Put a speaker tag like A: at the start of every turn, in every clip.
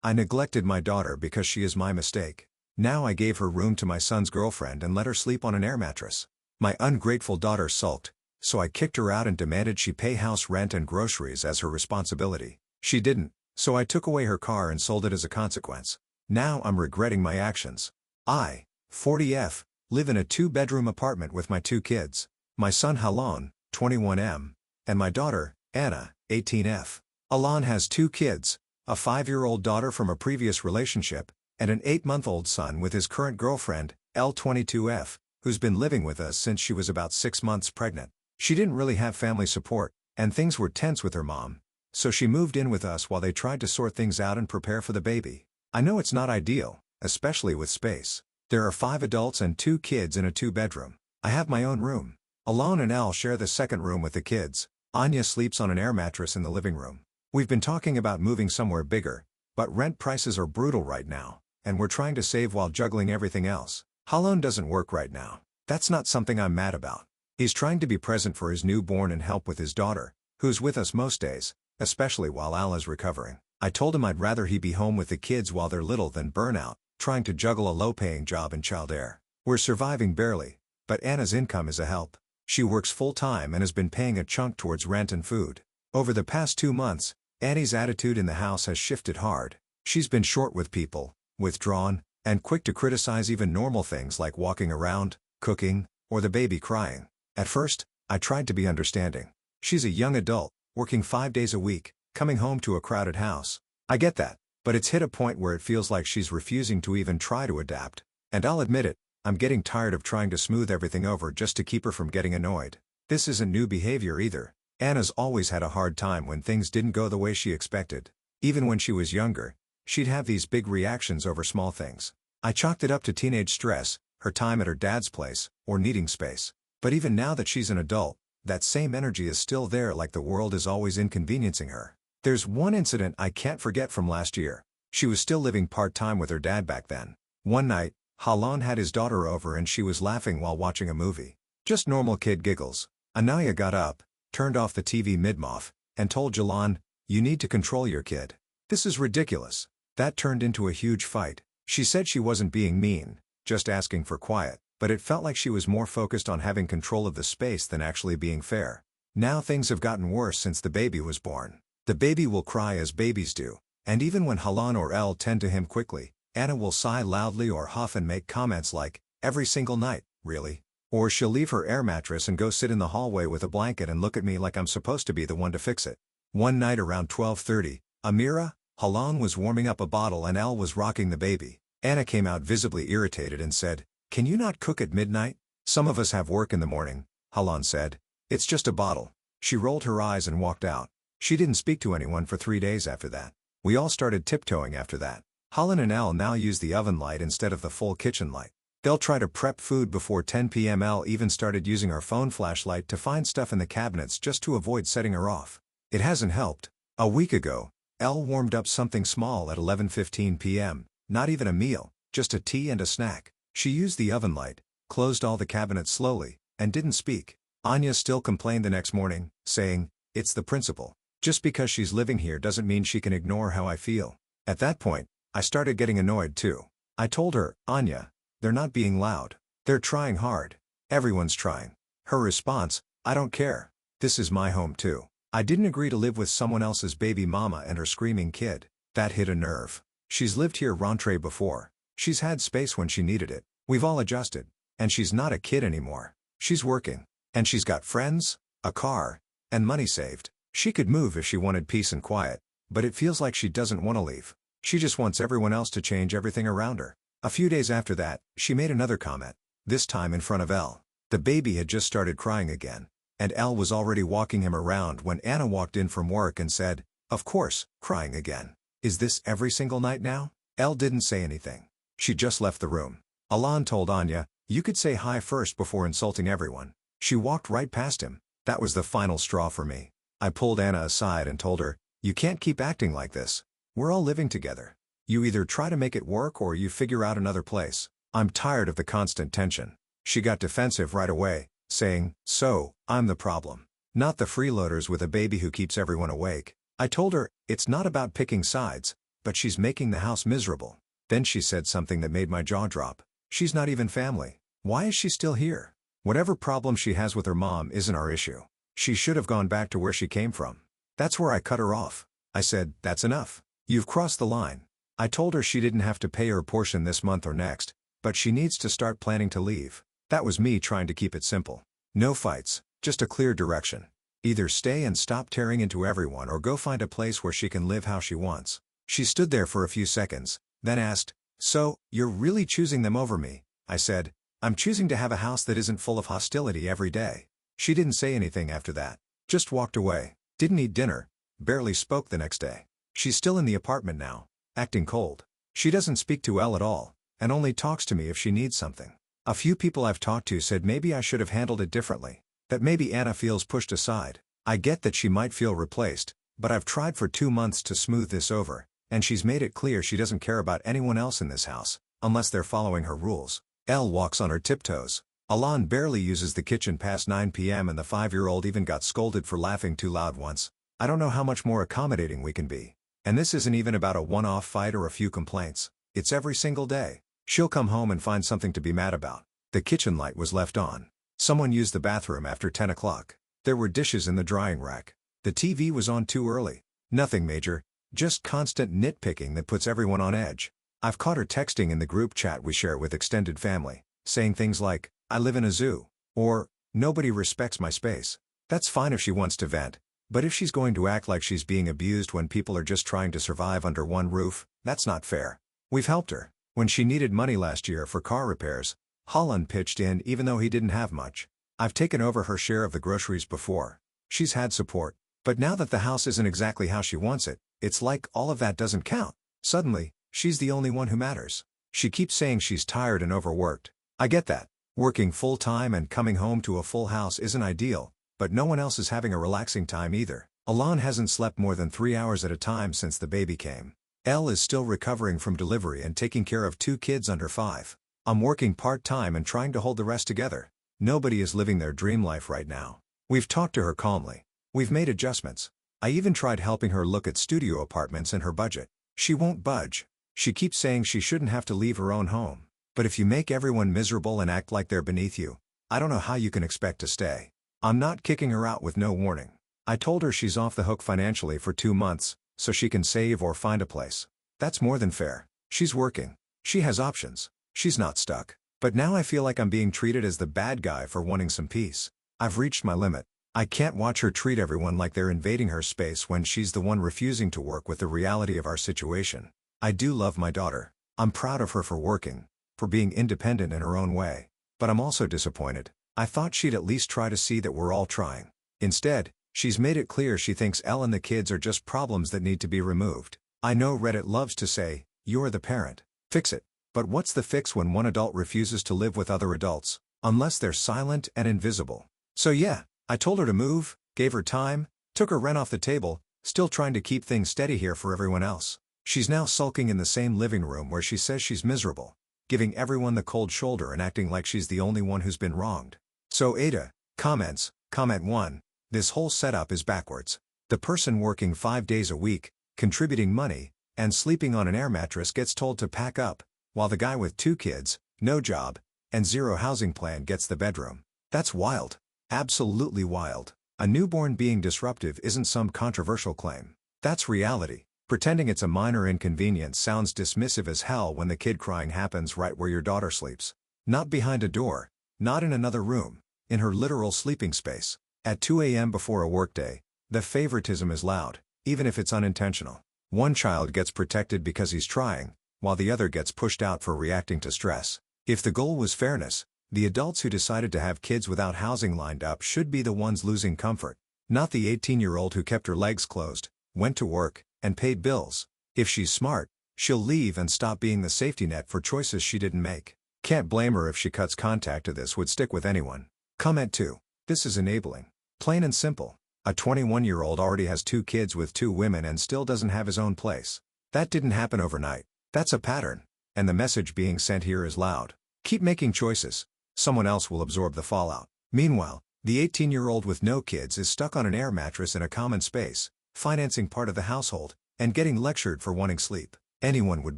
A: I neglected my daughter because she is my mistake. Now I gave her room to my son's girlfriend and let her sleep on an air mattress. My ungrateful daughter sulked, so I kicked her out and demanded she pay house rent and groceries as her responsibility. She didn't, so I took away her car and sold it as a consequence. Now I'm regretting my actions. I, 40F, live in a 2-bedroom apartment with my 2 kids, my son Halon, 21M, and my daughter, Anna, 18F. Alon has 2 kids, a 5-year-old daughter from a previous relationship, and an 8-month-old son with his current girlfriend, L22F, who's been living with us since she was about 6 months pregnant. She didn't really have family support, and things were tense with her mom, so she moved in with us while they tried to sort things out and prepare for the baby. I know it's not ideal, especially with space. There are 5 adults and 2 kids in a 2-bedroom. I have my own room. Alon and Al share the second room with the kids. Anya sleeps on an air mattress in the living room. We've been talking about moving somewhere bigger, but rent prices are brutal right now, and we're trying to save while juggling everything else. Halon doesn't work right now. That's not something I'm mad about. He's trying to be present for his newborn and help with his daughter, who's with us most days, especially while Al is recovering. I told him I'd rather he be home with the kids while they're little than burn out, trying to juggle a low-paying job in childcare. We're surviving barely, but Anna's income is a help. She works full-time and has been paying a chunk towards rent and food. Over the past 2 months, Annie's attitude in the house has shifted hard. She's been short with people, withdrawn, and quick to criticize even normal things like walking around, cooking, or the baby crying. At first, I tried to be understanding. She's a young adult, working 5 days a week, coming home to a crowded house. I get that, but it's hit a point where it feels like she's refusing to even try to adapt. And I'll admit it, I'm getting tired of trying to smooth everything over just to keep her from getting annoyed. This isn't new behavior either. Anna's always had a hard time when things didn't go the way she expected. Even when she was younger, she'd have these big reactions over small things. I chalked it up to teenage stress, her time at her dad's place, or needing space. But even now that she's an adult, that same energy is still there, like the world is always inconveniencing her. There's one incident I can't forget from last year. She was still living part-time with her dad back then. One night, Halon had his daughter over and she was laughing while watching a movie. Just normal kid giggles. Anaya got up, turned off the TV mid-moff, and told Jalan, "You need to control your kid. This is ridiculous." That turned into a huge fight. She said she wasn't being mean, just asking for quiet, but it felt like she was more focused on having control of the space than actually being fair. Now things have gotten worse since the baby was born. The baby will cry as babies do, and even when Halon or El tend to him quickly, Anna will sigh loudly or huff and make comments like, "Every single night, really?" Or she'll leave her air mattress and go sit in the hallway with a blanket and look at me like I'm supposed to be the one to fix it. One night around 12:30, Amira, Halon was warming up a bottle and El was rocking the baby. Anna came out visibly irritated and said, "Can you not cook at midnight? Some of us have work in the morning," Halon said. "It's just a bottle." She rolled her eyes and walked out. She didn't speak to anyone for 3 days after that. We all started tiptoeing after that. Halon and El now use the oven light instead of the full kitchen light. They'll try to prep food before 10 p.m. El even started using our phone flashlight to find stuff in the cabinets just to avoid setting her off. It hasn't helped. A week ago, El warmed up something small at 11:15 p.m., not even a meal, just a tea and a snack. She used the oven light, closed all the cabinets slowly, and didn't speak. Anya still complained the next morning, saying, "It's the principle. Just because she's living here doesn't mean she can ignore how I feel." At that point, I started getting annoyed too. I told her, "Anya, they're not being loud. They're trying hard. Everyone's trying." Her response, "I don't care. This is my home too. I didn't agree to live with someone else's baby mama and her screaming kid." That hit a nerve. She's lived here rentrée before. She's had space when she needed it. We've all adjusted. And she's not a kid anymore. She's working. And she's got friends, a car, and money saved. She could move if she wanted peace and quiet, but it feels like she doesn't want to leave. She just wants everyone else to change everything around her. A few days after that, she made another comment, this time in front of El. The baby had just started crying again, and El was already walking him around when Anna walked in from work and said, "Of course, crying again. Is this every single night now?" El didn't say anything. She just left the room. Alon told Anya, "You could say hi first before insulting everyone." She walked right past him. That was the final straw for me. I pulled Anna aside and told her, "You can't keep acting like this. We're all living together. You either try to make it work or you figure out another place. I'm tired of the constant tension." She got defensive right away, saying, "So, I'm the problem, not the freeloaders with a baby who keeps everyone awake." I told her, "It's not about picking sides. but she's making the house miserable. Then she said something that made my jaw drop. She's not even family. Why is she still here? Whatever problem she has with her mom isn't our issue. She should have gone back to where she came from. That's where I cut her off. I said, that's enough. You've crossed the line. I told her she didn't have to pay her portion this month or next, but she needs to start planning to leave. That was me trying to keep it simple. No fights, just a clear direction. Either stay and stop tearing into everyone or go find a place where she can live how she wants. She stood there for a few seconds, then asked, so, you're really choosing them over me? I said, I'm choosing to have a house that isn't full of hostility every day. She didn't say anything after that. Just walked away. Didn't eat dinner. Barely spoke the next day. She's still in the apartment now, acting cold. She doesn't speak to Elle at all, and only talks to me if she needs something. A few people I've talked to said maybe I should have handled it differently. That maybe Anna feels pushed aside. I get that she might feel replaced, but I've tried for 2 months to smooth this over, and she's made it clear she doesn't care about anyone else in this house, unless they're following her rules. Elle walks on her tiptoes. Alon barely uses the kitchen past 9 p.m. and the 5-year-old even got scolded for laughing too loud once. I don't know how much more accommodating we can be. And this isn't even about a one-off fight or a few complaints. It's every single day. She'll come home and find something to be mad about. The kitchen light was left on. Someone used the bathroom after 10 o'clock. There were dishes in the drying rack. The TV was on too early. Nothing major, just constant nitpicking that puts everyone on edge. I've caught her texting in the group chat we share with extended family, saying things like, I live in a zoo, or, nobody respects my space. That's fine if she wants to vent, but if she's going to act like she's being abused when people are just trying to survive under one roof, that's not fair. We've helped her. When she needed money last year for car repairs, Holland pitched in even though he didn't have much. I've taken over her share of the groceries before. She's had support, but now that the house isn't exactly how she wants it, it's like all of that doesn't count. Suddenly, she's the only one who matters. She keeps saying she's tired and overworked. I get that. Working full-time and coming home to a full house isn't ideal, but no one else is having a relaxing time either. Alon hasn't slept more than 3 hours at a time since the baby came. Elle is still recovering from delivery and taking care of 2 kids under 5. I'm working part-time and trying to hold the rest together. Nobody is living their dream life right now. We've talked to her calmly. We've made adjustments. I even tried helping her look at studio apartments in her budget. She won't budge. She keeps saying she shouldn't have to leave her own home. But if you make everyone miserable and act like they're beneath you, I don't know how you can expect to stay. I'm not kicking her out with no warning. I told her she's off the hook financially for 2 months, so she can save or find a place. That's more than fair. She's working. She has options. She's not stuck. But now I feel like I'm being treated as the bad guy for wanting some peace. I've reached my limit. I can't watch her treat everyone like they're invading her space when she's the one refusing to work with the reality of our situation. I do love my daughter. I'm proud of her for working, for being independent in her own way. But I'm also disappointed. I thought she'd at least try to see that we're all trying. Instead, she's made it clear she thinks Elle and the kids are just problems that need to be removed. I know Reddit loves to say, you're the parent. Fix it. But what's the fix when one adult refuses to live with other adults, unless they're silent and invisible? So yeah, I told her to move, gave her time, took her rent off the table, still trying to keep things steady here for everyone else. She's now sulking in the same living room where she says she's miserable, giving everyone the cold shoulder and acting like she's the only one who's been wronged. So Ada comments, comment 1, this whole setup is backwards. The person working 5 days a week, contributing money, and sleeping on an air mattress gets told to pack up, while the guy with 2 kids, no job, and 0 housing plan gets the bedroom. That's wild. Absolutely wild. A newborn being disruptive isn't some controversial claim. That's reality. Pretending it's a minor inconvenience sounds dismissive as hell when the kid crying happens right where your daughter sleeps. Not behind a door, not in another room, in her literal sleeping space. At 2 a.m. before a workday, the favoritism is loud, even if it's unintentional. One child gets protected because he's trying, while the other gets pushed out for reacting to stress. If the goal was fairness, the adults who decided to have kids without housing lined up should be the ones losing comfort, not the 18-year-old who kept her legs closed, went to work, and paid bills. If she's smart, she'll leave and stop being the safety net for choices she didn't make. Can't blame her if she cuts contact to this would stick with anyone. Comment 2. This is enabling. Plain and simple. A 21-year-old already has 2 kids with 2 women and still doesn't have his own place. That didn't happen overnight. That's a pattern. And the message being sent here is loud. Keep making choices. Someone else will absorb the fallout. Meanwhile, the 18-year-old with no kids is stuck on an air mattress in a common space, financing part of the household, and getting lectured for wanting sleep. Anyone would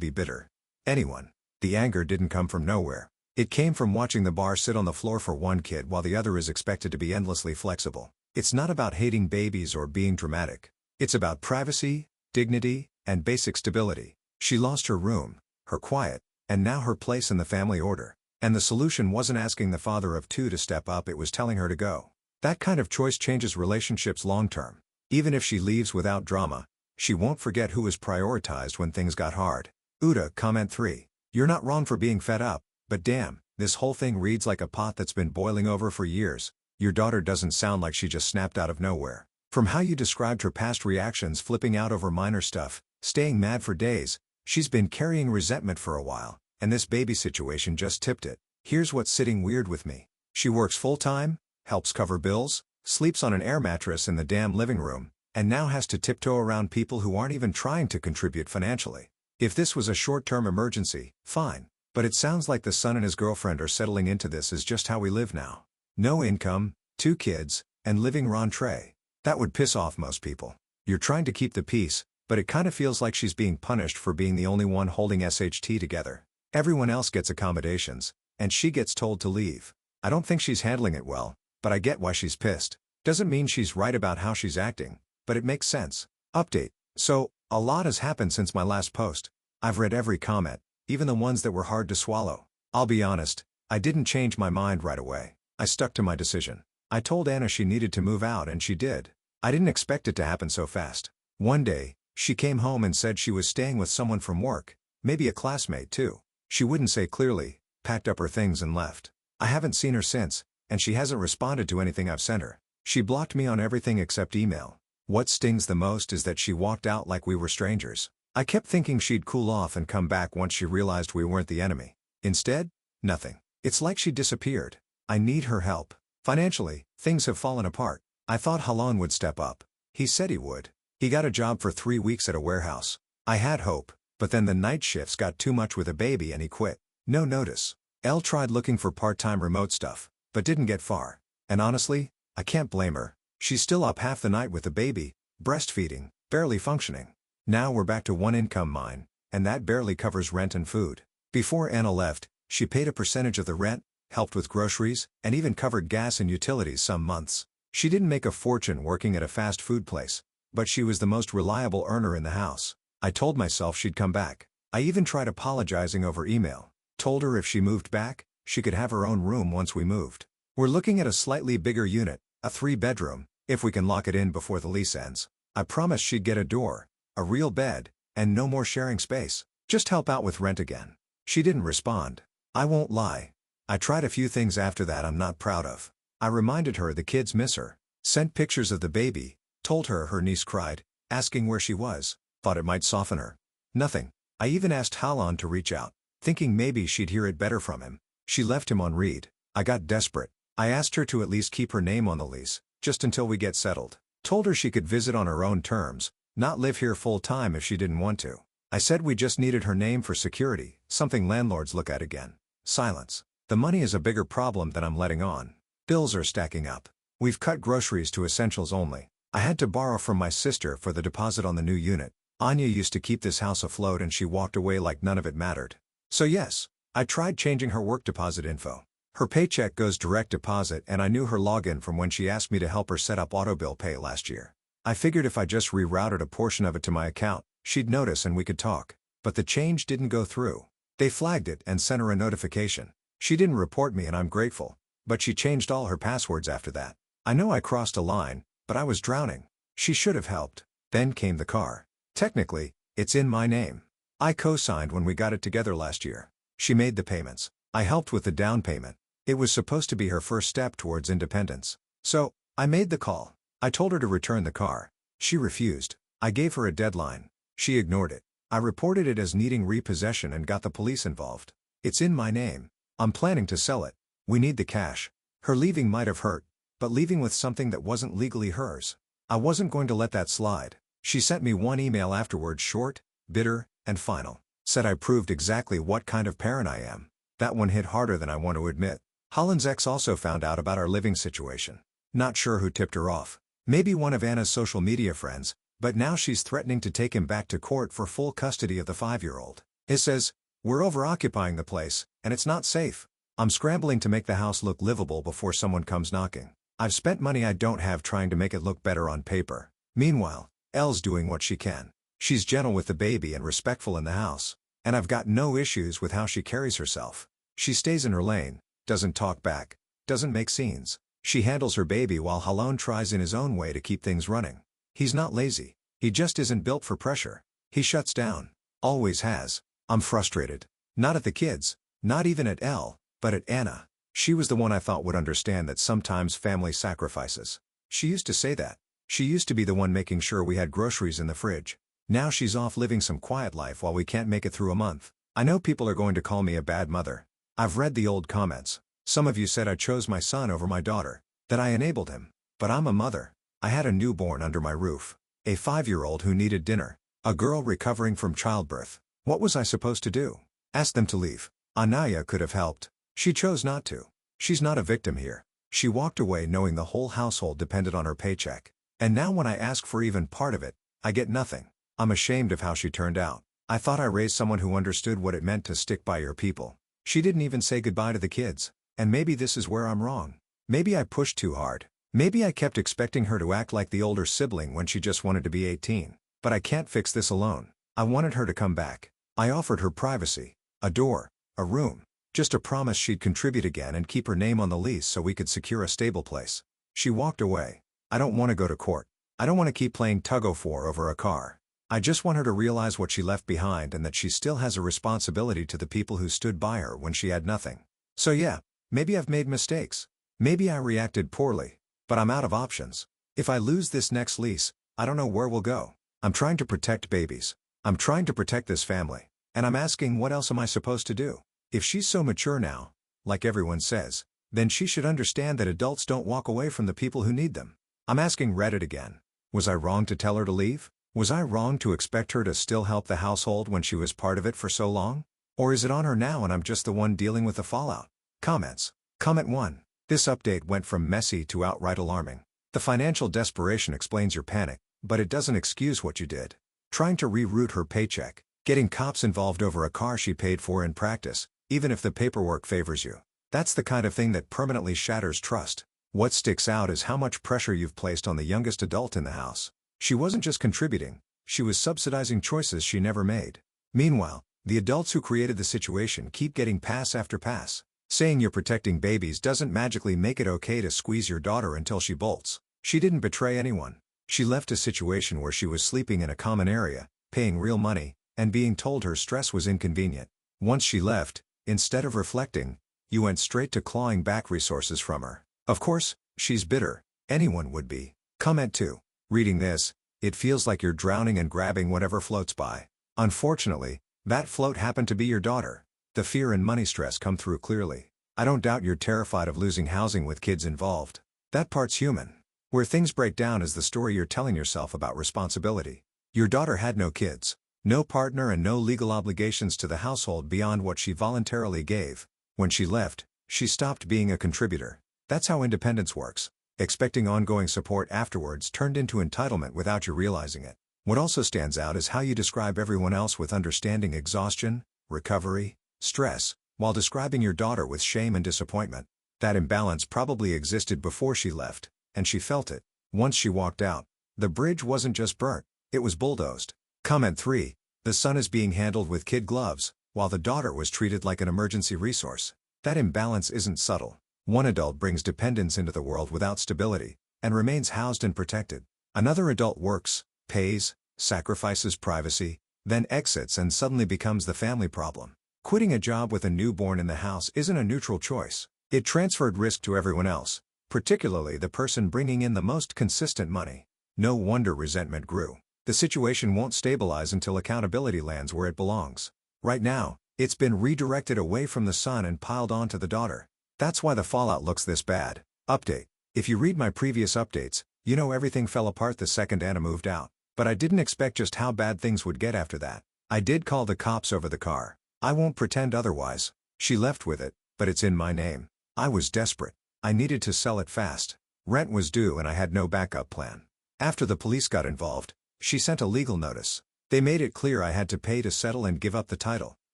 A: be bitter. Anyone. The anger didn't come from nowhere. It came from watching the bar sit on the floor for one kid while the other is expected to be endlessly flexible. It's not about hating babies or being dramatic. It's about privacy, dignity, and basic stability. She lost her room, her quiet, and now her place in the family order. And the solution wasn't asking the father of two to step up, it was telling her to go. That kind of choice changes relationships long term. Even if she leaves without drama, she won't forget who was prioritized when things got hard. Uda, comment 3. You're not wrong for being fed up, but damn, this whole thing reads like a pot that's been boiling over for years. Your daughter doesn't sound like she just snapped out of nowhere. From how you described her past reactions, flipping out over minor stuff, staying mad for days, she's been carrying resentment for a while, and this baby situation just tipped it. Here's what's sitting weird with me. She works full-time, helps cover bills, sleeps on an air mattress in the damn living room, and now has to tiptoe around people who aren't even trying to contribute financially. If this was a short-term emergency, fine. But it sounds like the son and his girlfriend are settling into this is just how we live now. No income, 2 kids, and living rentrée. That would piss off most people. You're trying to keep the peace, but it kind of feels like she's being punished for being the only one holding SHT together. Everyone else gets accommodations, and she gets told to leave. I don't think she's handling it well, but I get why she's pissed. Doesn't mean she's right about how she's acting, but it makes sense. Update. So, a lot has happened since my last post. I've read every comment, even the ones that were hard to swallow. I'll be honest, I didn't change my mind right away. I stuck to my decision. I told Anna she needed to move out and she did. I didn't expect it to happen so fast. One day, she came home and said she was staying with someone from work, maybe a classmate too. She wouldn't say clearly, packed up her things and left. I haven't seen her since, and she hasn't responded to anything I've sent her. She blocked me on everything except email. What stings the most is that she walked out like we were strangers. I kept thinking she'd cool off and come back once she realized we weren't the enemy. Instead, nothing. It's like she disappeared. I need her help. Financially, things have fallen apart. I thought Halan would step up. He said he would. He got a job for 3 weeks at a warehouse. I had hope, but then the night shifts got too much with a baby and he quit. No notice. Elle tried looking for part-time remote stuff, but didn't get far. And honestly, I can't blame her. She's still up half the night with the baby, breastfeeding, barely functioning. Now we're back to one income mine, and that barely covers rent and food. Before Anna left, she paid a percentage of the rent, helped with groceries, and even covered gas and utilities some months. She didn't make a fortune working at a fast food place, but she was the most reliable earner in the house. I told myself she'd come back. I even tried apologizing over email. Told her if she moved back, she could have her own room once we moved. We're looking at a slightly bigger unit, a 3-bedroom, if we can lock it in before the lease ends. I promised she'd get a door, a real bed, and no more sharing space. Just help out with rent again. She didn't respond. I won't lie. I tried a few things after that I'm not proud of. I reminded her the kids miss her, sent pictures of the baby, told her her niece cried, asking where she was, thought it might soften her. Nothing. I even asked Halan to reach out, thinking maybe she'd hear it better from him. She left him on read. I got desperate. I asked her to at least keep her name on the lease, just until we get settled. Told her she could visit on her own terms, not live here full-time if she didn't want to. I said we just needed her name for security, something landlords look at again. Silence. The money is a bigger problem than I'm letting on. Bills are stacking up. We've cut groceries to essentials only. I had to borrow from my sister for the deposit on the new unit. Anya used to keep this house afloat and she walked away like none of it mattered. So yes, I tried changing her work deposit info. Her paycheck goes direct deposit and I knew her login from when she asked me to help her set up auto bill pay last year. I figured if I just rerouted a portion of it to my account, she'd notice and we could talk. But the change didn't go through. They flagged it and sent her a notification. She didn't report me and I'm grateful. But she changed all her passwords after that. I know I crossed a line, but I was drowning. She should have helped. Then came the car. Technically, it's in my name. I co-signed when we got it together last year. She made the payments. I helped with the down payment. It was supposed to be her first step towards independence. So, I made the call. I told her to return the car. She refused. I gave her a deadline. She ignored it. I reported it as needing repossession and got the police involved. It's in my name. I'm planning to sell it. We need the cash. Her leaving might have hurt, but leaving with something that wasn't legally hers. I wasn't going to let that slide. She sent me one email afterwards, short, bitter, and final. Said I proved exactly what kind of parent I am. That one hit harder than I want to admit. Holland's ex also found out about our living situation. Not sure who tipped her off. Maybe one of Anna's social media friends, But now she's threatening to take him back to court for full custody of the 5-year-old. It says, "We're over-occupying the place, and it's not safe. I'm scrambling to make the house look livable before someone comes knocking. I've spent money I don't have trying to make it look better on paper." Meanwhile, Elle's doing what she can. She's gentle with the baby and respectful in the house. And I've got no issues with how she carries herself. She stays in her lane, doesn't talk back, doesn't make scenes. She handles her baby while Halon tries in his own way to keep things running. He's not lazy. He just isn't built for pressure. He shuts down. Always has. I'm frustrated. Not at the kids, not even at Elle, but at Anna. She was the one I thought would understand that sometimes family sacrifices. She used to say that. She used to be the one making sure we had groceries in the fridge. Now she's off living some quiet life while we can't make it through a month. I know people are going to call me a bad mother. I've read the old comments. Some of you said I chose my son over my daughter, that I enabled him. But I'm a mother. I had a newborn under my roof. A 5-year-old who needed dinner. A girl recovering from childbirth. What was I supposed to do? Ask them to leave. Anaya could have helped. She chose not to. She's not a victim here. She walked away knowing the whole household depended on her paycheck. And now when I ask for even part of it, I get nothing. I'm ashamed of how she turned out. I thought I raised someone who understood what it meant to stick by your people. She didn't even say goodbye to the kids. And maybe this is where I'm wrong. Maybe I pushed too hard. Maybe I kept expecting her to act like the older sibling when she just wanted to be 18. But I can't fix this alone. I wanted her to come back. I offered her privacy. A door. A room. Just a promise she'd contribute again and keep her name on the lease so we could secure a stable place. She walked away. I don't want to go to court. I don't want to keep playing tug-of-war over a car. I just want her to realize what she left behind and that she still has a responsibility to the people who stood by her when she had nothing. So yeah, maybe I've made mistakes. Maybe I reacted poorly. But I'm out of options. If I lose this next lease, I don't know where we'll go. I'm trying to protect babies. I'm trying to protect this family. And I'm asking, what else am I supposed to do? If she's so mature now, like everyone says, then she should understand that adults don't walk away from the people who need them. I'm asking Reddit again. Was I wrong to tell her to leave? Was I wrong to expect her to still help the household when she was part of it for so long? Or is it on her now and I'm just the one dealing with the fallout? Comments. Comment 1. This update went from messy to outright alarming. The financial desperation explains your panic, but it doesn't excuse what you did. Trying to reroute her paycheck, getting cops involved over a car she paid for in practice, even if the paperwork favors you. That's the kind of thing that permanently shatters trust. What sticks out is how much pressure you've placed on the youngest adult in the house. She wasn't just contributing, she was subsidizing choices she never made. Meanwhile, the adults who created the situation keep getting pass after pass. Saying you're protecting babies doesn't magically make it okay to squeeze your daughter until she bolts. She didn't betray anyone. She left a situation where she was sleeping in a common area, paying real money, and being told her stress was inconvenient. Once she left, instead of reflecting, you went straight to clawing back resources from her. Of course, she's bitter. Anyone would be. Comment 2. Reading this, it feels like you're drowning and grabbing whatever floats by. Unfortunately, that float happened to be your daughter. The fear and money stress come through clearly. I don't doubt you're terrified of losing housing with kids involved. That part's human. Where things break down is the story you're telling yourself about responsibility. Your daughter had no kids, no partner and no legal obligations to the household beyond what she voluntarily gave. When she left, she stopped being a contributor. That's how independence works. Expecting ongoing support afterwards turned into entitlement without you realizing it. What also stands out is how you describe everyone else with understanding exhaustion, recovery, stress, while describing your daughter with shame and disappointment. That imbalance probably existed before she left, and she felt it. Once she walked out, the bridge wasn't just burnt, it was bulldozed. Comment 3. The son is being handled with kid gloves, while the daughter was treated like an emergency resource. That imbalance isn't subtle. One adult brings dependence into the world without stability, and remains housed and protected. Another adult works, pays, sacrifices privacy, then exits and suddenly becomes the family problem. Quitting a job with a newborn in the house isn't a neutral choice. It transferred risk to everyone else, particularly the person bringing in the most consistent money. No wonder resentment grew. The situation won't stabilize until accountability lands where it belongs. Right now, it's been redirected away from the son and piled onto the daughter. That's why the fallout looks this bad. Update. If you read my previous updates, you know everything fell apart the second Anna moved out. But I didn't expect just how bad things would get after that. I did call the cops over the car. I won't pretend otherwise. She left with it, but it's in my name. I was desperate. I needed to sell it fast. Rent was due and I had no backup plan. After the police got involved, She sent a legal notice. They made it clear I had to pay to settle and give up the title.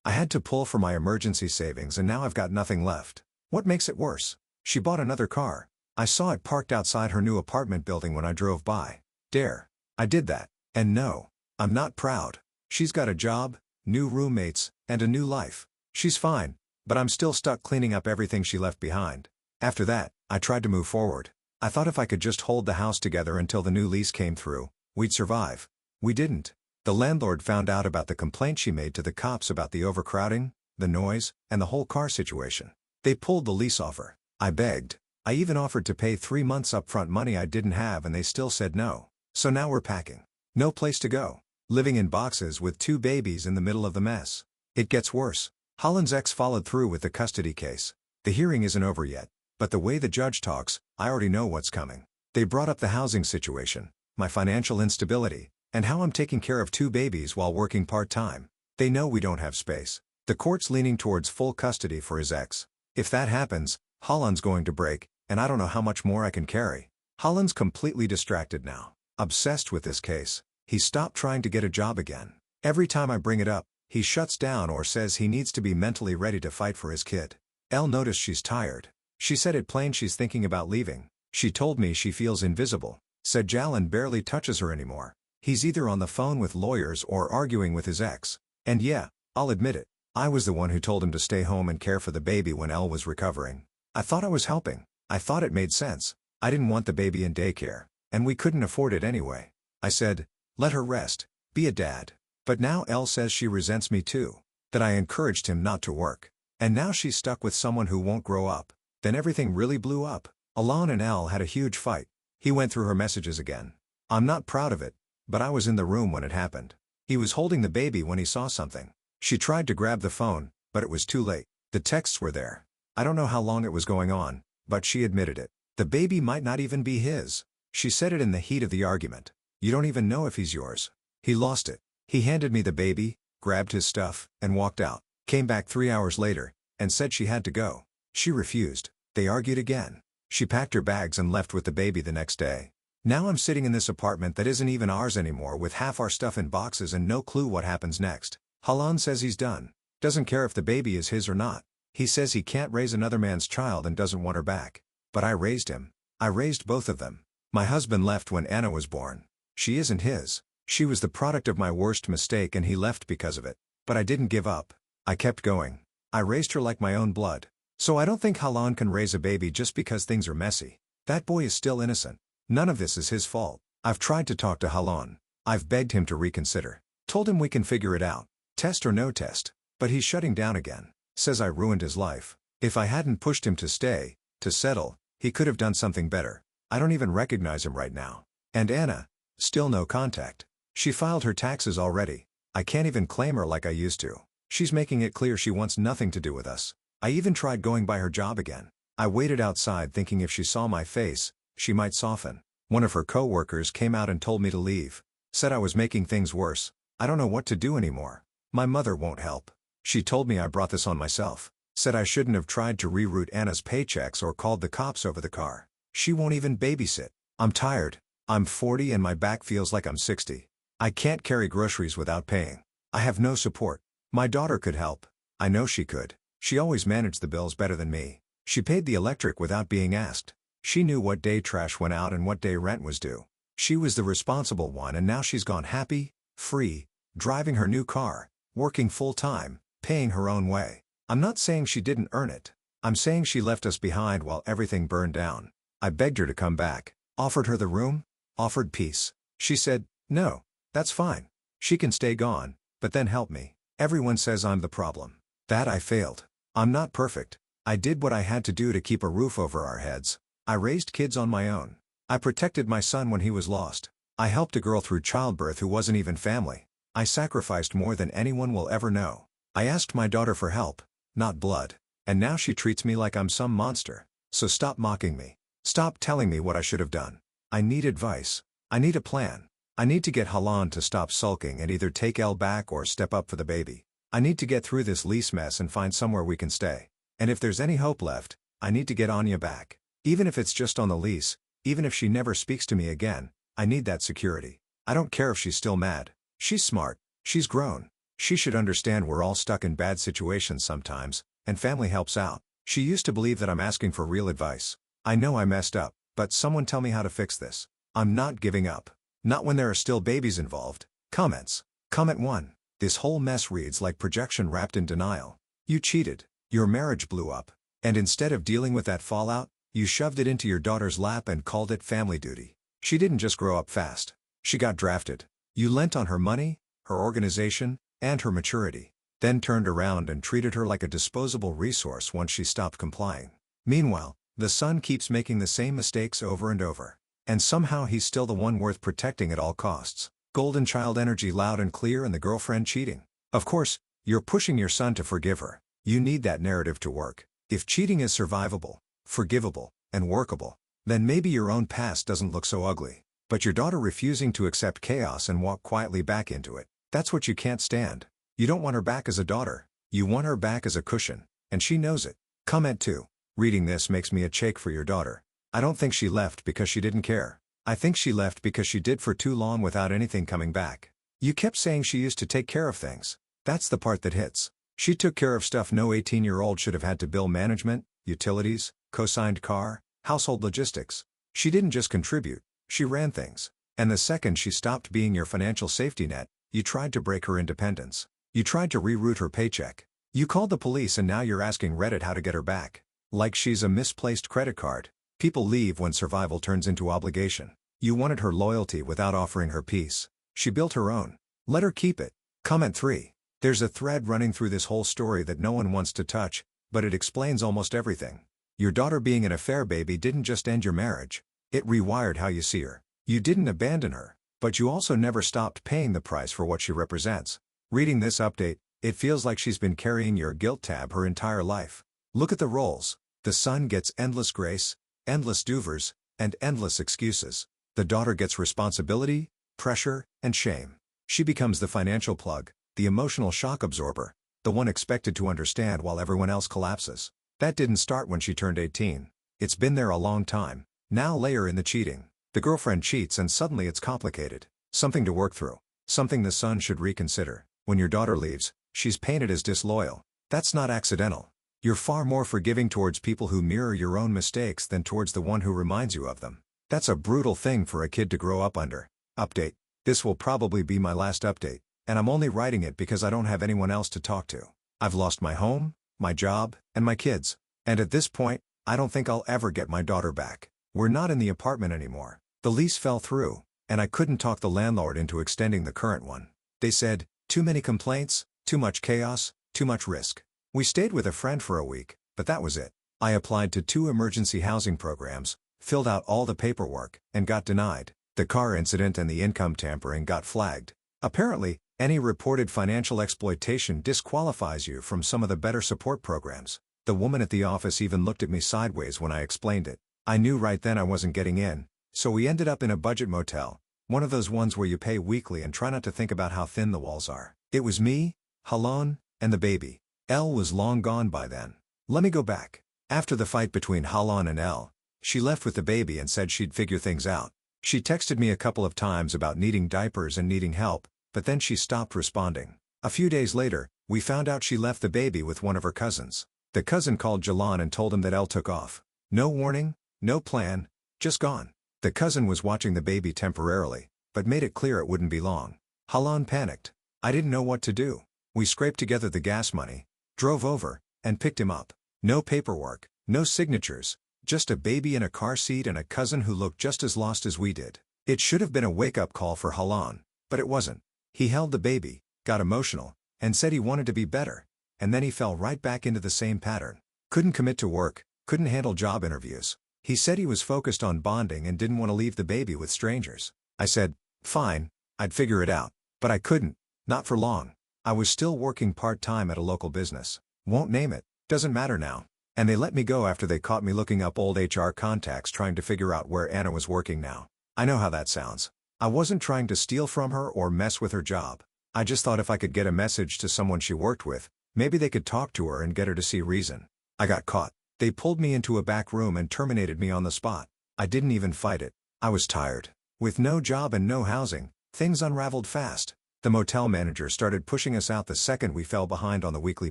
A: I had to pull from my emergency savings and now I've got nothing left. What makes it worse? She bought another car. I saw it parked outside her new apartment building when I drove by. Dare. I did that. And no. I'm not proud. She's got a job, new roommates, and a new life. She's fine, but I'm still stuck cleaning up everything she left behind. After that, I tried to move forward. I thought if I could just hold the house together until the new lease came through, we'd survive. We didn't. The landlord found out about the complaint she made to the cops about the overcrowding, the noise, and the whole car situation. They pulled the lease offer. I begged. I even offered to pay 3 months upfront money I didn't have and they still said no. So now we're packing. No place to go. Living in boxes with 2 babies in the middle of the mess. It gets worse. Holland's ex followed through with the custody case. The hearing isn't over yet, but the way the judge talks, I already know what's coming. They brought up the housing situation, my financial instability, and how I'm taking care of 2 babies while working part-time. They know we don't have space. The court's leaning towards full custody for his ex. If that happens, Holland's going to break, and I don't know how much more I can carry. Holland's completely distracted now, obsessed with this case. He stopped trying to get a job again. Every time I bring it up, he shuts down or says he needs to be mentally ready to fight for his kid. Elle noticed she's tired. She said it plain she's thinking about leaving. She told me she feels invisible. Said Jalen barely touches her anymore. He's either on the phone with lawyers or arguing with his ex. And yeah, I'll admit it. I was the one who told him to stay home and care for the baby when Elle was recovering. I thought I was helping. I thought it made sense. I didn't want the baby in daycare, and we couldn't afford it anyway. I said, let her rest, be a dad. But now Elle says she resents me too. That I encouraged him not to work. And now she's stuck with someone who won't grow up. Then everything really blew up. Alon and Elle had a huge fight. He went through her messages again. I'm not proud of it, but I was in the room when it happened. He was holding the baby when he saw something. She tried to grab the phone, but it was too late. The texts were there. I don't know how long it was going on, but she admitted it. The baby might not even be his. She said it in the heat of the argument. You don't even know if he's yours. He lost it. He handed me the baby, grabbed his stuff, and walked out. Came back 3 hours later, and said she had to go. She refused. They argued again. She packed her bags and left with the baby the next day. Now I'm sitting in this apartment that isn't even ours anymore with half our stuff in boxes and no clue what happens next. Halan says he's done. Doesn't care if the baby is his or not. He says he can't raise another man's child and doesn't want her back. But I raised him. I raised both of them. My husband left when Anna was born. She isn't his. She was the product of my worst mistake and he left because of it. But I didn't give up. I kept going. I raised her like my own blood. So I don't think Halan can raise a baby just because things are messy. That boy is still innocent. None of this is his fault. I've tried to talk to Halan. I've begged him to reconsider. Told him we can figure it out. Test or no test. But he's shutting down again. Says I ruined his life. If I hadn't pushed him to stay, to settle, he could have done something better. I don't even recognize him right now. And Anna? Still no contact. She filed her taxes already. I can't even claim her like I used to. She's making it clear she wants nothing to do with us. I even tried going by her job again. I waited outside thinking if she saw my face, she might soften. One of her co-workers came out and told me to leave. Said I was making things worse. I don't know what to do anymore. My mother won't help. She told me I brought this on myself. Said I shouldn't have tried to reroute Anna's paychecks or called the cops over the car. She won't even babysit. I'm tired. I'm 40 and my back feels like I'm 60. I can't carry groceries without paying. I have no support. My daughter could help. I know she could. She always managed the bills better than me. She paid the electric without being asked. She knew what day trash went out and what day rent was due. She was the responsible one and now she's gone happy, free, driving her new car, working full-time, paying her own way. I'm not saying she didn't earn it. I'm saying she left us behind while everything burned down. I begged her to come back, offered her the room, offered peace. She said, no, that's fine. She can stay gone, but then help me. Everyone says I'm the problem. That I failed. I'm not perfect. I did what I had to do to keep a roof over our heads. I raised kids on my own. I protected my son when he was lost. I helped a girl through childbirth who wasn't even family. I sacrificed more than anyone will ever know. I asked my daughter for help, not blood. And now she treats me like I'm some monster. So stop mocking me. Stop telling me what I should have done. I need advice. I need a plan. I need to get Halan to stop sulking and either take Elle back or step up for the baby. I need to get through this lease mess and find somewhere we can stay. And if there's any hope left, I need to get Anya back. Even if it's just on the lease, even if she never speaks to me again, I need that security. I don't care if she's still mad. She's smart. She's grown. She should understand we're all stuck in bad situations sometimes, and family helps out. She used to believe that I'm asking for real advice. I know I messed up, but someone tell me how to fix this. I'm not giving up. Not when there are still babies involved. Comments. Comment 1. This whole mess reads like projection wrapped in denial. You cheated. Your marriage blew up. And instead of dealing with that fallout, you shoved it into your daughter's lap and called it family duty. She didn't just grow up fast. She got drafted. You lent on her money, her organization, and her maturity. Then turned around and treated her like a disposable resource once she stopped complying. Meanwhile, the son keeps making the same mistakes over and over. And somehow he's still the one worth protecting at all costs. Golden child energy loud and clear and the girlfriend cheating. Of course, you're pushing your son to forgive her. You need that narrative to work. If cheating is survivable, forgivable, and workable, then maybe your own past doesn't look so ugly. But your daughter refusing to accept chaos and walk quietly back into it, that's what you can't stand. You don't want her back as a daughter. You want her back as a cushion, and she knows it. Comment 2. Reading this makes me shake for your daughter. I don't think she left because she didn't care. I think she left because she did for too long without anything coming back. You kept saying she used to take care of things. That's the part that hits. She took care of stuff no 18-year-old should have had to: bill management, utilities, co-signed car, household logistics. She didn't just contribute, she ran things. And the second she stopped being your financial safety net, you tried to break her independence. You tried to reroute her paycheck. You called the police and now you're asking Reddit how to get her back. Like she's a misplaced credit card. People leave when survival turns into obligation. You wanted her loyalty without offering her peace. She built her own. Let her keep it. Comment 3. There's a thread running through this whole story that no one wants to touch, but it explains almost everything. Your daughter being an affair baby didn't just end your marriage. It rewired how you see her. You didn't abandon her, but you also never stopped paying the price for what she represents. Reading this update, it feels like she's been carrying your guilt tab her entire life. Look at the roles. The son gets endless grace, endless doovers, and endless excuses. The daughter gets responsibility, pressure, and shame. She becomes the financial plug, the emotional shock absorber, the one expected to understand while everyone else collapses. That didn't start when she turned 18. It's been there a long time. Now layer in the cheating. The girlfriend cheats and suddenly it's complicated. Something to work through. Something the son should reconsider. When your daughter leaves, she's painted as disloyal. That's not accidental. You're far more forgiving towards people who mirror your own mistakes than towards the one who reminds you of them. That's a brutal thing for a kid to grow up under. Update. This will probably be my last update, and I'm only writing it because I don't have anyone else to talk to. I've lost my home, my job, and my kids. And at this point, I don't think I'll ever get my daughter back. We're not in the apartment anymore. The lease fell through, and I couldn't talk the landlord into extending the current one. They said, too many complaints, too much chaos, too much risk. We stayed with a friend for a week, but that was it. I applied to 2 emergency housing programs, filled out all the paperwork, and got denied. The car incident and the income tampering got flagged. Apparently, any reported financial exploitation disqualifies you from some of the better support programs. The woman at the office even looked at me sideways when I explained it. I knew right then I wasn't getting in, so we ended up in a budget motel, one of those ones where you pay weekly and try not to think about how thin the walls are. It was me, Halon, and the baby. Elle was long gone by then. Let me go back. After the fight between Halon and Elle, she left with the baby and said she'd figure things out. She texted me a couple of times about needing diapers and needing help, but then she stopped responding. A few days later, we found out she left the baby with one of her cousins. The cousin called Jalan and told him that Elle took off. No warning, no plan, just gone. The cousin was watching the baby temporarily, but made it clear it wouldn't be long. Halon panicked. I didn't know what to do. We scraped together the gas money, drove over, and picked him up. No paperwork, no signatures, just a baby in a car seat and a cousin who looked just as lost as we did. It should have been a wake-up call for Halon, but it wasn't. He held the baby, got emotional, and said he wanted to be better, and then he fell right back into the same pattern. Couldn't commit to work, couldn't handle job interviews. He said he was focused on bonding and didn't want to leave the baby with strangers. I said, fine, I'd figure it out. But I couldn't, not for long. I was still working part-time at a local business. Won't name it, doesn't matter now. And they let me go after they caught me looking up old HR contacts trying to figure out where Anna was working now. I know how that sounds. I wasn't trying to steal from her or mess with her job. I just thought if I could get a message to someone she worked with, maybe they could talk to her and get her to see reason. I got caught. They pulled me into a back room and terminated me on the spot. I didn't even fight it. I was tired. With no job and no housing, Things unraveled fast. The motel manager started pushing us out the second we fell behind on the weekly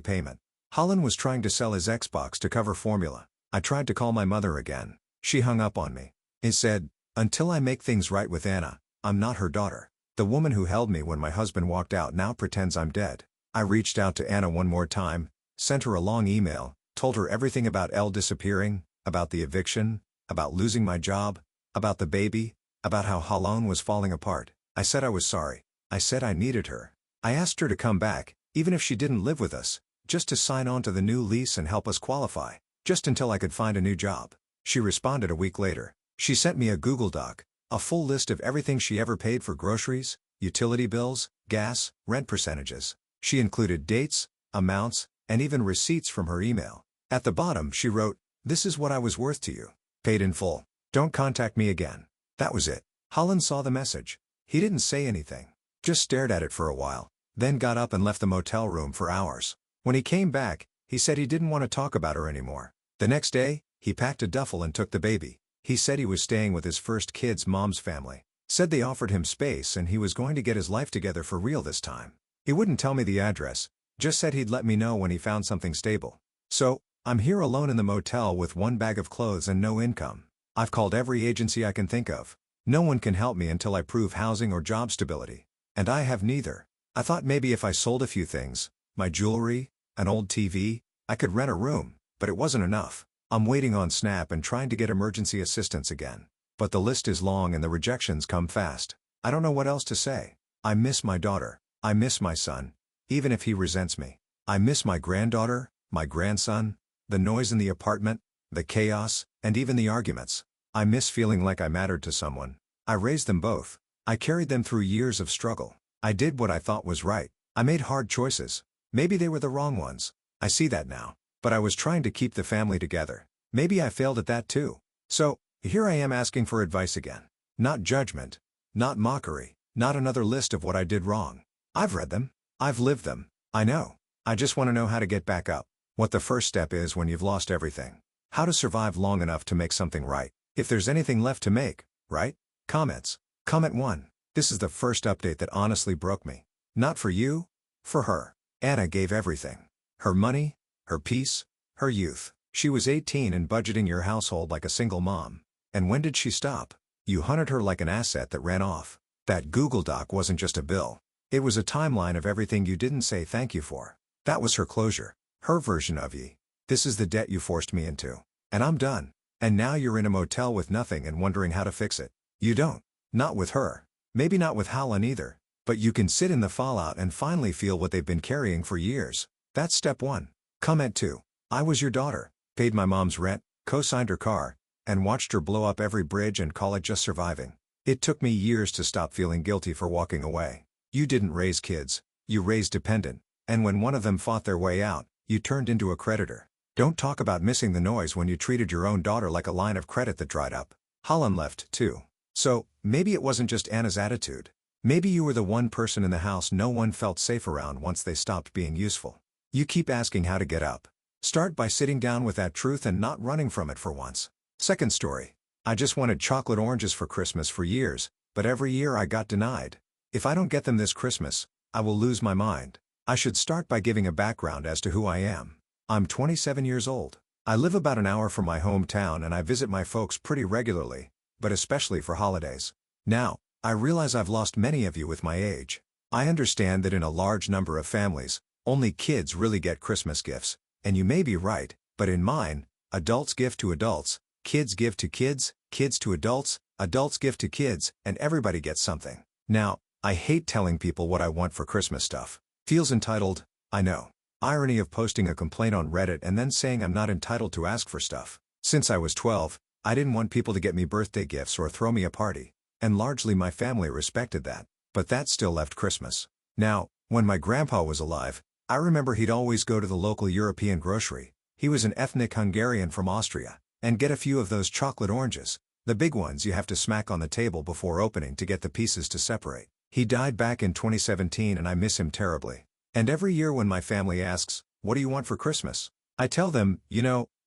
A: payment. Holland was trying to sell his Xbox to cover formula. I tried to call my mother again. She hung up on me. It said, "Until I make things right with Anna, I'm not her daughter." The woman who held me when my husband walked out now pretends I'm dead. I reached out to Anna one more time, sent her a long email, told her everything about Elle disappearing, about the eviction, about losing my job, about the baby, about how Holland was falling apart. I said I was sorry. I said I needed her. I asked her to come back, even if she didn't live with us, just to sign on to the new lease and help us qualify, just until I could find a new job. She responded a week later. She sent me a Google Doc, a full list of everything she ever paid for groceries, utility bills, gas, rent percentages. She included dates, amounts, and even receipts from her email. At the bottom she wrote, "This is what I was worth to you. Paid in full. Don't contact me again." That was it. Holland saw the message. He didn't say anything. Just stared at it for a while, then got up and left the motel room for hours. When he came back, he said he didn't want to talk about her anymore. The next day, he packed a duffel and took the baby. He said he was staying with his first kid's mom's family. Said they offered him space and he was going to get his life together for real this time. He wouldn't tell me the address, just said he'd let me know when he found something stable. So, I'm here alone in the motel with one bag of clothes and no income. I've called every agency I can think of. No one can help me until I prove housing or job stability. And I have neither. I thought maybe if I sold a few things, my jewelry, an old TV, I could rent a room, but it wasn't enough. I'm waiting on Snap and trying to get emergency assistance again. But the list is long and the rejections come fast. I don't know what else to say. I miss my daughter. I miss my son, even if he resents me. I miss my granddaughter, my grandson, the noise in the apartment, the chaos, and even the arguments. I miss feeling like I mattered to someone. I raised them both. I carried them through years of struggle. I did what I thought was right. I made hard choices. Maybe they were the wrong ones. I see that now. But I was trying to keep the family together. Maybe I failed at that too. So, here I am asking for advice again. Not judgment. Not mockery. Not another list of what I did wrong. I've read them. I've lived them. I know. I just want to know how to get back up. What the first step is when you've lost everything. How to survive long enough to make something right. If there's anything left to make, right? Comments. Comment 1. This is the first update that honestly broke me. Not for you, for her. Anna gave everything. Her money, her peace, her youth. She was 18 and budgeting your household like a single mom. And when did she stop? You hunted her like an asset that ran off. That Google Doc wasn't just a bill. It was a timeline of everything you didn't say thank you for. That was her closure. Her version of ye. This is the debt you forced me into. And I'm done. And now you're in a motel with nothing and wondering how to fix it. You don't. Not with her. Maybe not with Holland either. But you can sit in the fallout and finally feel what they've been carrying for years. That's step 1. Comment 2. I was your daughter. Paid my mom's rent, co-signed her car, and watched her blow up every bridge and call it just surviving. It took me years to stop feeling guilty for walking away. You didn't raise kids. You raised dependent. And when one of them fought their way out, you turned into a creditor. Don't talk about missing the noise when you treated your own daughter like a line of credit that dried up. Holland left, too. So, maybe it wasn't just Anna's attitude. Maybe you were the one person in the house no one felt safe around once they stopped being useful. You keep asking how to get up. Start by sitting down with that truth and not running from it for once. Second story. I just wanted chocolate oranges for Christmas for years, but every year I got denied. If I don't get them this Christmas, I will lose my mind. I should start by giving a background as to who I am. I'm 27 years old. I live about an hour from my hometown and I visit my folks pretty regularly, but especially for holidays. Now, I realize I've lost many of you with my age. I understand that in a large number of families, only kids really get Christmas gifts, and you may be right, but in mine, adults give to adults, kids give to kids, kids to adults give to kids, and everybody gets something. Now, I hate telling people what I want for Christmas stuff. Feels entitled, I know. Irony of posting a complaint on Reddit and then saying I'm not entitled to ask for stuff. Since I was 12, I didn't want people to get me birthday gifts or throw me a party. And largely my family respected that. But that still left Christmas. Now, when my grandpa was alive, I remember he'd always go to the local European grocery. He was an ethnic Hungarian from Austria. And get a few of those chocolate oranges. The big ones you have to smack on the table before opening to get the pieces to separate. He died back in 2017 and I miss him terribly. And every year when my family asks, what do you want for Christmas? I tell them,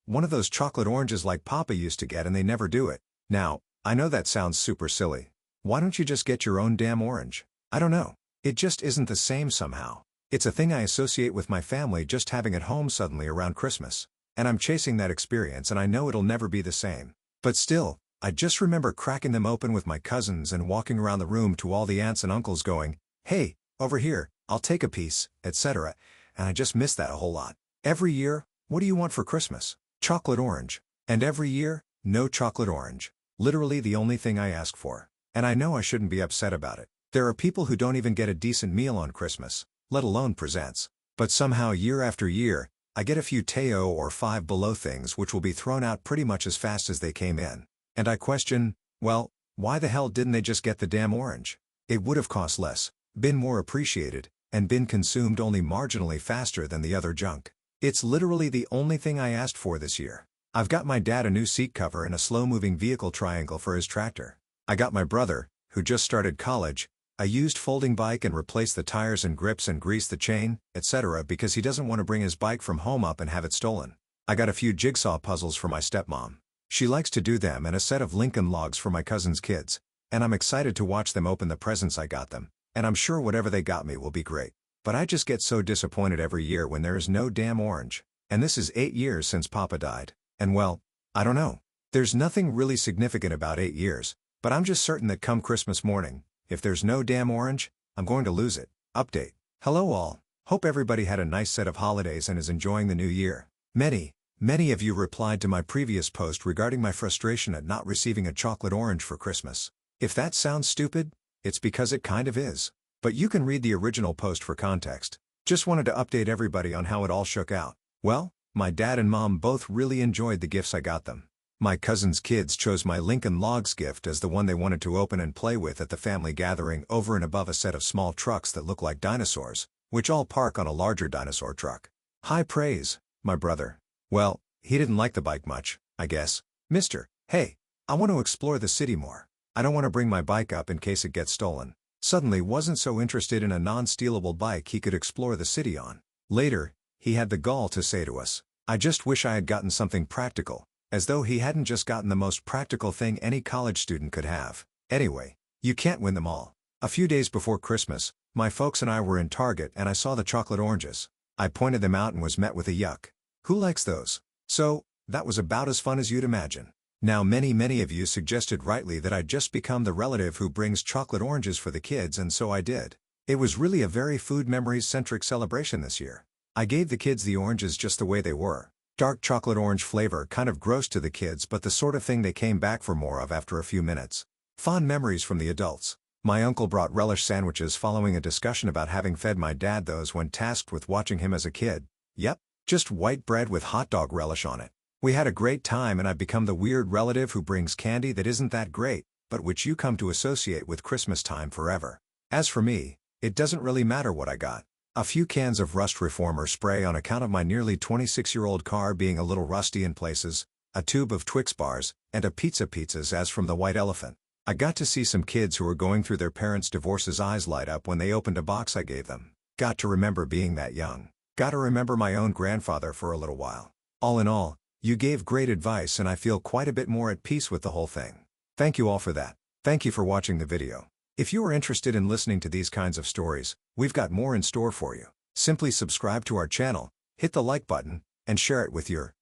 A: one of those chocolate oranges like Papa used to get, and they never do it. Now, I know that sounds super silly. Why don't you just get your own damn orange? I don't know. It just isn't the same somehow. It's a thing I associate with my family just having it home suddenly around Christmas. And I'm chasing that experience and I know it'll never be the same. But still, I just remember cracking them open with my cousins and walking around the room to all the aunts and uncles going, "Hey, over here, I'll take a piece," etc. And I just miss that a whole lot. Every year, "What do you want for Christmas?" "Chocolate orange." And every year, "No chocolate orange." Literally the only thing I ask for. And I know I shouldn't be upset about it. There are people who don't even get a decent meal on Christmas, let alone presents. But somehow year after year, I get a few Teo or Five Below things which will be thrown out pretty much as fast as they came in. And I question, well, why the hell didn't they just get the damn orange? It would have cost less, been more appreciated, and been consumed only marginally faster than the other junk. It's literally the only thing I asked for this year. I've got my dad a new seat cover and a slow-moving vehicle triangle for his tractor. I got my brother, who just started college, a used folding bike and replace the tires and grips and grease the chain, etc. because he doesn't want to bring his bike from home up and have it stolen. I got a few jigsaw puzzles for my stepmom. She likes to do them, and a set of Lincoln logs for my cousin's kids. And I'm excited to watch them open the presents I got them. And I'm sure whatever they got me will be great. But I just get so disappointed every year when there is no damn orange. And this is 8 years since Papa died. And well, I don't know. There's nothing really significant about 8 years, but I'm just certain that come Christmas morning, if there's no damn orange, I'm going to lose it. Update. Hello all. Hope everybody had a nice set of holidays and is enjoying the new year. Many of you replied to my previous post regarding my frustration at not receiving a chocolate orange for Christmas. If that sounds stupid, it's because it kind of is. But you can read the original post for context. Just wanted to update everybody on how it all shook out. Well, my dad and mom both really enjoyed the gifts I got them. My cousin's kids chose my Lincoln Logs gift as the one they wanted to open and play with at the family gathering over and above a set of small trucks that look like dinosaurs, which all park on a larger dinosaur truck. High praise, my brother. Well, he didn't like the bike much, I guess. "Mister, hey, I want to explore the city more. I don't want to bring my bike up in case it gets stolen." Suddenly wasn't so interested in a non-stealable bike he could explore the city on. Later, he had the gall to say to us, "I just wish I had gotten something practical," as though he hadn't just gotten the most practical thing any college student could have. Anyway, you can't win them all. A few days before Christmas, my folks and I were in Target and I saw the chocolate oranges. I pointed them out and was met with a yuck. Who likes those? So, that was about as fun as you'd imagine. Now many of you suggested rightly that I'd just become the relative who brings chocolate oranges for the kids, and so I did. It was really a very food memories-centric celebration this year. I gave the kids the oranges just the way they were. Dark chocolate orange flavor, kind of gross to the kids, but the sort of thing they came back for more of after a few minutes. Fond memories from the adults. My uncle brought relish sandwiches following a discussion about having fed my dad those when tasked with watching him as a kid. Yep, just white bread with hot dog relish on it. We had a great time, and I've become the weird relative who brings candy that isn't that great, but which you come to associate with Christmas time forever. As for me, it doesn't really matter what I got. A few cans of rust reformer spray on account of my nearly 26-year-old car being a little rusty in places, a tube of Twix bars, and a pizzas as from the White Elephant. I got to see some kids who were going through their parents' divorce's eyes light up when they opened a box I gave them. Got to remember being that young. Got to remember my own grandfather for a little while. All in all, you gave great advice and I feel quite a bit more at peace with the whole thing. Thank you all for that. Thank you for watching the video. If you are interested in listening to these kinds of stories, we've got more in store for you. Simply subscribe to our channel, hit the like button, and share it with your